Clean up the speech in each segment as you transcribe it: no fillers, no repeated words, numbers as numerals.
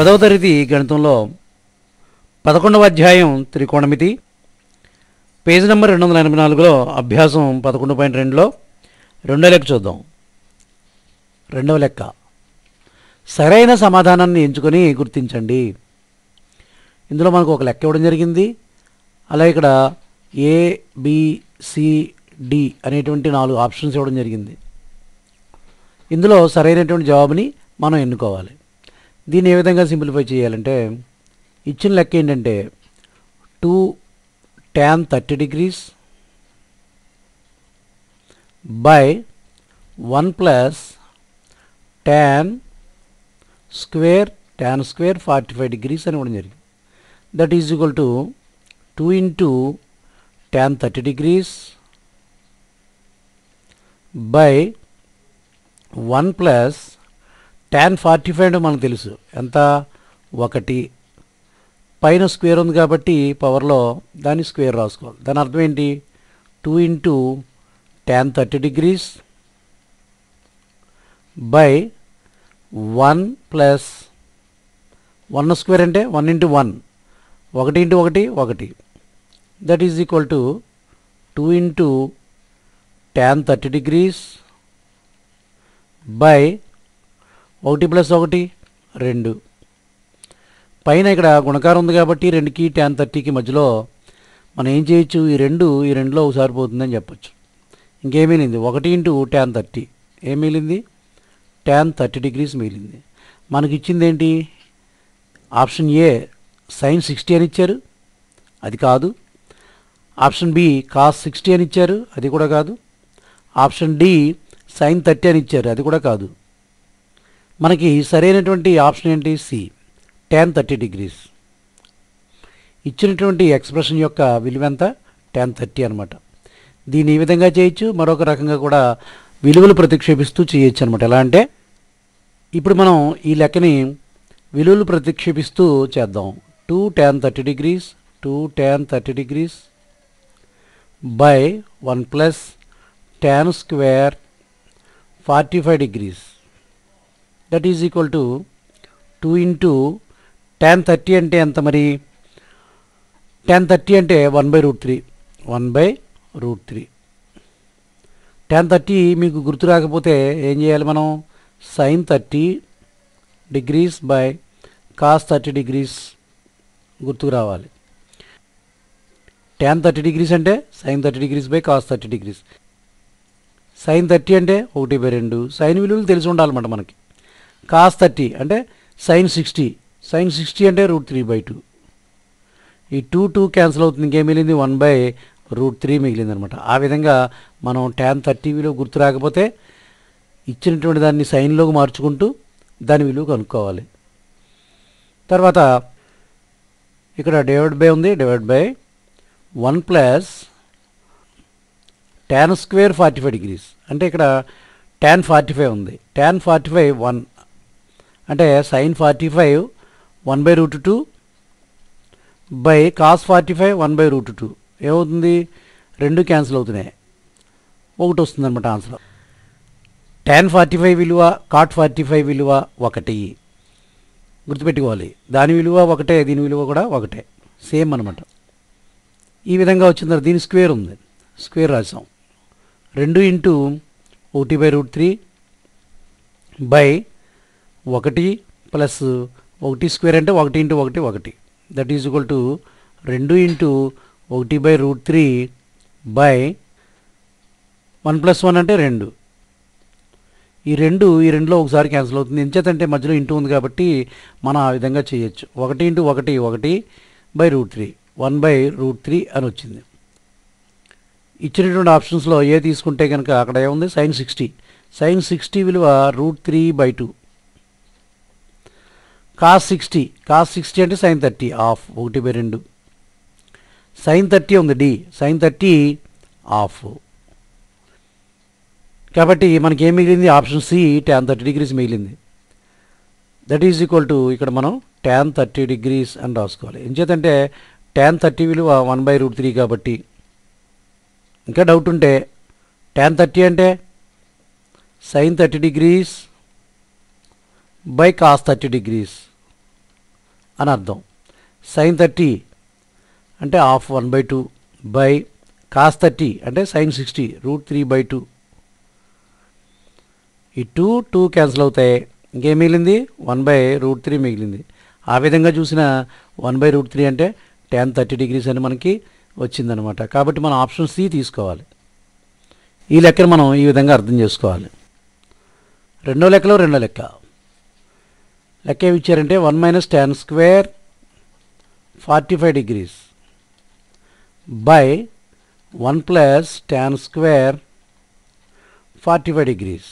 10వ తరగతి గణితంలో 11వ అధ్యాయం త్రికోణమితి పేజ్ నెంబర్ 284లో అభ్యాసం 11.2లో రెండో లెక్క చూద్దాం. రెండవ లెక్క సరైన సమాధానాన్ని ఎంచుకొని గుర్తించండి. ఇందులో మనకు ఒక లెక్క ఇవ్వడం జరిగింది. అలా ఇక్కడ ABCD అనేటువంటి 4 ఆప్షన్స్ ఇవ్వడం జరిగింది. ఇందులో సరైనటువంటి జవాబుని మనం ఎన్నుకోవాలి. దీన్ని ఏ విధంగా సింప్లిఫై చేయాలంటే ఇచ్చిన లెక్క ఏంటంటే 2 tan 30 degrees by 1 plus tan square 45 degrees అని ఇవ్వడం జరిగింది. That is equal to 2 into tan 30 degrees by 1 plus tan 45 అంటే మనకు తెలుసు ఎంత 1 పైన స్క్వేర్ ఉంది కాబట్టి పవర్లో దాన్ని స్క్వేర్ రాసుకోవాలి. దాని అర్థం ఏంటి 2 into tan 30 degrees by 1 plus 1 square అంటే 1 into 1 1 into 1 1 that is equal to 2 into tan 30 degrees by 1 plus 1 2 పైన ఇక్కడ గుణకారం ఉంది కాబట్టి 2కి tan 30కి మధ్యలో మనం ఏం చేయొచ్చు, ఈ రెండులో ఒకసారి పోతుందని చెప్పచ్చు. ఇంకేం మిగిలింది 1 into tan 30 ఏం మిగిలింది tan 30 degrees మిగిలింది. మనకి ఇచ్చింది ఏంటి ఆప్షన్ ఏ sin 60 అని ఇచ్చారు, అది కాదు. ఆప్షన్ బి cos 60 అని ఇచ్చారు, అది కూడా కాదు. ఆప్షన్ డి sin 30 అని ఇచ్చారు, అది కూడా కాదు. మనకి సరైనటువంటి ఆప్షన్ ఏంటి సి tan 30 degrees. ఇచ్చినటువంటి ఎక్స్ప్రెషన్ యొక్క విలువ ఎంత tan 30 అనమాట. దీన్ని ఈ విధంగా చేయొచ్చు, మరొక రకంగా కూడా విలువలు ప్రతిక్షేపిస్తూ చేయొచ్చు అనమాట. ఎలా అంటే ఇప్పుడు మనం ఈ లెక్కని విలువలు ప్రతిక్షేపిస్తూ చేద్దాం. 2 tan 30 degrees 2 tan 30 degrees by 1 plus tan square 45 degrees that is equal to 2 into tan 30 అంటే ఎంత మరి tan 30 అంటే 1/√3 1/√3. tan 30 మీకు గుర్తు రాకపోతే ఏం చేయాలి, మనం sin 30 degrees by cos 30 degrees గుర్తుకు రావాలి. tan 30 degrees అంటే sin 30 degrees by cos 30 degrees. sin 30 అంటే 1/2 సైన్ విలువలు తెలిసి ఉండాలన్నమాట మనకి. cos 30 అంటే sin 60 అంటే √3/2. ఈ 2 క్యాన్సిల్ అవుతుంది, ఇంకేం మిగిలింది 1/√3 మిగిలింది అనమాట. ఆ విధంగా మనం tan 30 విలువ గుర్తు రాకపోతే ఇచ్చినటువంటి దాన్ని సైన్లోకి మార్చుకుంటూ దాని విలువ కనుక్కోవాలి. తర్వాత ఇక్కడ డివైడ్ బై ఉంది, divide by 1 plus tan square 45 degrees అంటే ఇక్కడ tan 45 ఉంది. tan 45 1 అంటే sin 45 1/√2 బై cos 45 1/√2 ఏమవుతుంది, 2 క్యాన్సిల్ అవుతున్నాయి, 1 వస్తుంది అనమాట ఆన్సర్. tan 45 విలువ cot 45 విలువ 1 గుర్తుపెట్టుకోవాలి. దాని విలువ 1, దీని విలువ కూడా 1 సేమ్ అనమాట. ఈ విధంగా వచ్చిన తర్వాత దీని స్క్వేర్ ఉంది, స్క్వేర్ రాసాం. 2 into 1/√3 బై 1 ప్లస్ 1 స్క్వేర్ అంటే 1 into 1 1 that is equal to 2 into 1/√3 by 1 plus 1 అంటే 2. ఈ రెండులో ఒకసారి క్యాన్సిల్ అవుతుంది. ఎంచేతంటే మధ్యలో ఇంటూ ఉంది కాబట్టి మనం ఆ విధంగా చేయొచ్చు. 1 into 1 1/√3 1/√3 అని వచ్చింది. ఇచ్చినటువంటి ఆప్షన్స్లో ఏ తీసుకుంటే కనుక అక్కడ ఏముంది sin 60 విలువ √3/2. cos 60 అంటే sin 30 ఆఫ్ 1/2. sin 30 ఉంది డి, sin 30 ఆఫ్. కాబట్టి మనకి ఏం మిగిలింది ఆప్షన్ సి tan 30 degrees మిగిలింది. దట్ ఈజ్ ఈక్వల్ టు ఇక్కడ మనం tan 30 degrees అని రాసుకోవాలి. ఎంచేతంటే tan 30 విలువ 1/√3 కాబట్టి. ఇంకా డౌట్ ఉంటే tan 30 అంటే sin 30 degrees by cos 30 degrees అని అర్థం. sin 30 అంటే హాఫ్ 1/2 బై cos 30 అంటే sin 60 √3/2. ఈ 2 క్యాన్సిల్ అవుతాయి, ఇంకేం మిగిలింది 1/√3 మిగిలింది. ఆ విధంగా చూసిన 1/√3 అంటే tan 30 degrees అని మనకి వచ్చిందనమాట. కాబట్టి మనం ఆప్షన్ సి తీసుకోవాలి. ఈ లెక్కను మనం ఈ విధంగా అర్థం చేసుకోవాలి. రెండో లెక్క ఏమి ఇచ్చారంటే 1 - tan square 45 degrees by 1 + tan square 45 degrees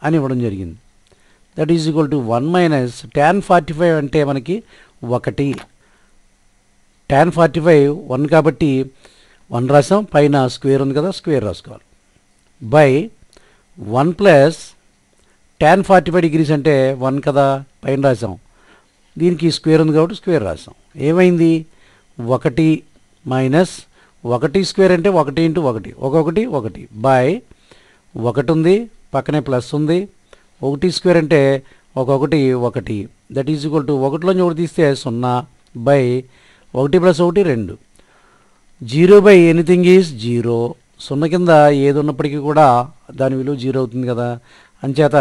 అని ఇవ్వడం జరిగింది. That is equal to 1 - tan 45 అంటే మనకి 1. tan 45 1 కాబట్టి 1 రాసాం, పైన స్క్వేర్ ఉంది కదా స్క్వేర్ రాసుకోవాలి, బై 1 + tan 45 degrees అంటే 1 కదా పైన రాసాం, దీనికి స్క్వేర్ ఉంది కాబట్టి స్క్వేర్ రాసాం. ఏమైంది 1 మైనస్ 1 స్క్వేర్ అంటే 1 × 1 1 1 బై 1 ఉంది పక్కనే ప్లస్ ఉంది, 1 స్క్వేర్ అంటే 1 1 దట్ ఈజ్ ఈక్వల్ టు 1లోంచి 1 తీస్తే 0 బై 1 + 1 2. 0 by anything is 0. 0 కింద ఏది ఉన్నప్పటికీ కూడా దాని విలువ 0 అవుతుంది కదా. అంచేత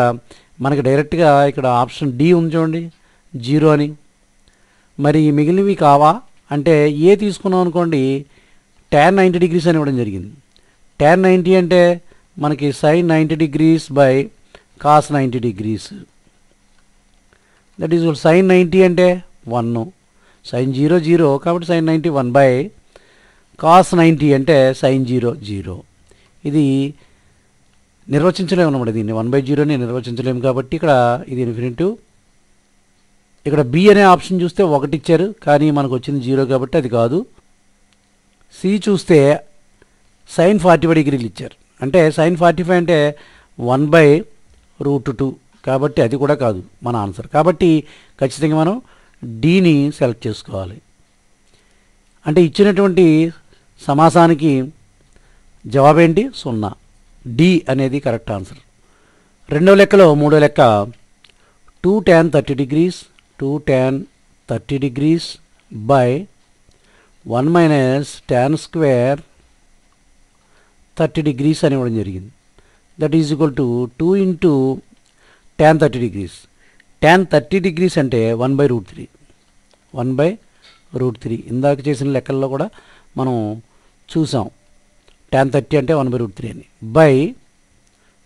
మనకి డైరెక్ట్గా ఇక్కడ ఆప్షన్ డి ఉంది చూడండి 0 అని. మరి మిగిలినవి కావా అంటే ఏ తీసుకున్నాం అనుకోండి tan 90 degrees అని ఇవ్వడం జరిగింది. tan 90 అంటే మనకి sin 90 degrees by cos 90 degrees. That is sin 90 అంటే 1, sin 0 0 కాబట్టి sin 90 1 బై cos 90 అంటే sin 0 0. ఇది నిర్వచించలేము అన్నమాట, దీన్ని 1/0ని నిర్వచించలేము కాబట్టి ఇక్కడ ఇది ఇన్ఫినిటివ్. ఇక్కడ బి అనే ఆప్షన్ చూస్తే 1 ఇచ్చారు కానీ మనకు వచ్చింది 0 కాబట్టి అది కాదు. సి చూస్తే sin 45 degrees ఇచ్చారు, అంటే sin 45 అంటే 1/√2 కాబట్టి అది కూడా కాదు మన ఆన్సర్. కాబట్టి ఖచ్చితంగా మనం డిని సెలెక్ట్ చేసుకోవాలి. అంటే ఇచ్చినటువంటి సమాసానికి జవాబేంటి 0. డి అనేది కరెక్ట్ ఆన్సర్. రెండో మూడో లెక్క 2 tan 30 degrees by 1 - tan square 30 degrees అని ఇవ్వడం జరిగింది. That is equal to 2 × tan 30 degrees. tan 30 degrees అంటే 1/√3 1/√3. ఇందాక చేసిన లెక్కల్లో కూడా మనం చూసాం tan 30 అంటే 1/√3 అని, బై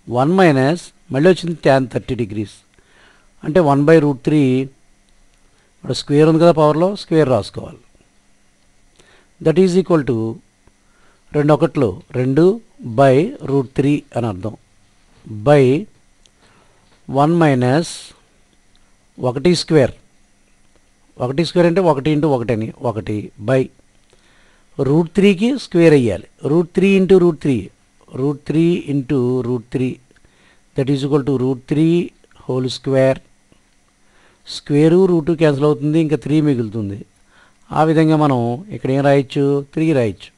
1 - మళ్ళీ వచ్చింది tan 30 degrees అంటే 1/√3. ఇక్కడ స్క్వేర్ ఉంది కదా పవర్లో స్క్వేర్ రాసుకోవాలి. దట్ ఈజ్ ఈక్వల్ టు 2 1 2/√3 అని అర్థం, బై 1 - 1 స్క్వేర్. 1 స్క్వేర్ అంటే 1 × 1 అని 1 బై √3కి స్క్వేర్ అయ్యాలి, √3 × √3 √3 × √3 that is equal to √3 whole square. Square √2 cancel అవుతుంది, ఇంకా 3 మిగులుతుంది. ఆ విధంగా మనం ఇక్కడ ఏం రాయొచ్చు 3 రాయొచ్చు.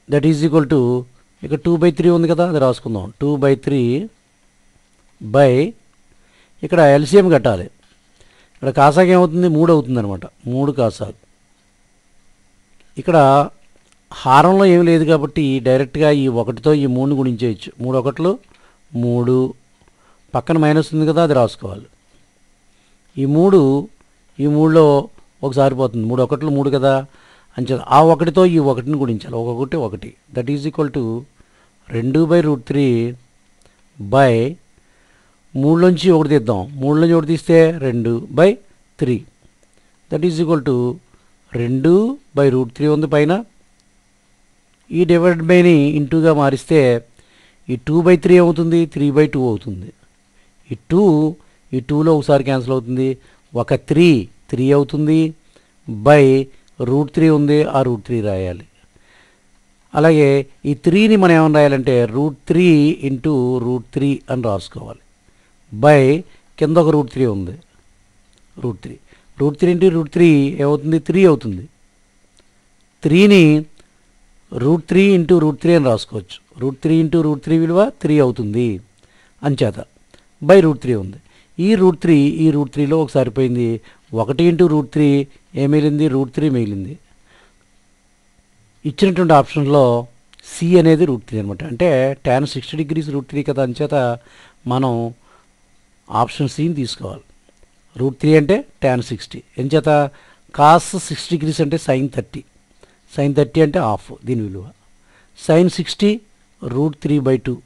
దట్ ఈజ్ ఈక్వల్ టు ఇక్కడ 2/3 ఉంది కదా అది రాసుకుందాం, 2/3 బై ఇక్కడ ఎల్సిఎం కట్టాలి. ఇక్కడ కాసాకి ఏమవుతుంది 3 అవుతుంది అనమాట, 3 కాసాకు. ఇక్కడ హారంలో ఏమి లేదు కాబట్టి డైరెక్ట్గా ఈ 1తో ఈ 3ని గుణించేయచ్చు. 3 1 3 పక్కన మైనస్ ఉంది కదా అది రాసుకోవాలి. ఈ 3లో ఒకసారి పోతుంది, 3 1 3 కదా అంచే ఆ 1తో ఈ 1ని గుణించాలి, 1 1 that is equal to 2/√3 by 3లోంచి 1 తీద్దాం, 3లోంచి 1 తీస్తే 2/3 దట్ ఈజ్ ఈక్వల్ టు 2/√3 ఉంది పైన. ఈ డివైడ్ బైని ఇంటూగా మారిస్తే ఈ 2/3 అవుతుంది, 3/2 అవుతుంది. ఈ 2లో ఒకసారి క్యాన్సిల్ అవుతుంది, ఒక 3 అవుతుంది బై √3 ఉంది, ఆ √3 రాయాలి. అలాగే ఈ 3ని మనం ఏమని రాయాలంటే √3 × √3 అని రాసుకోవాలి, బై కింద ఒక √3 ఉంది, √3 × √3 ఏమవుతుంది 3 అవుతుంది. 3ని √3 × √3 అని రాసుకోవచ్చు, √3 × √3 విలువ 3 అవుతుంది అంచేత బై √3 ఉంది. ఈ √3 ఈ √3లో ఒకసారి పోయింది, 1 ఇంటూ √3 ఏ మిగిలింది, √3 మిగిలింది. ఇచ్చినటువంటి ఆప్షన్లో సి అనేది √3 అనమాట. అంటే tan 60 డిగ్రీస్ √3 కదా, అంచేత మనం ఆప్షన్ సిని తీసుకోవాలి. √3 అంటే tan 60, ఎంచేత cos 60 డిగ్రీస్ అంటే sin 30, sin 30 అంటే హాఫ్ దీని విలువ. sin 60 √3/2,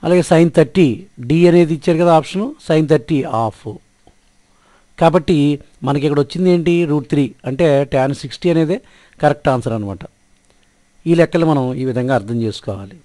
అలాగే sin 30 డి అనేది ఇచ్చారు కదా ఆప్షను, sin 30 హాఫ్. కాబట్టి మనకి ఇక్కడ వచ్చింది ఏంటి, √3 అంటే tan 60 అనేది కరెక్ట్ ఆన్సర్ అనమాట. ఈ లెక్కలు మనం ఈ విధంగా అర్థం చేసుకోవాలి.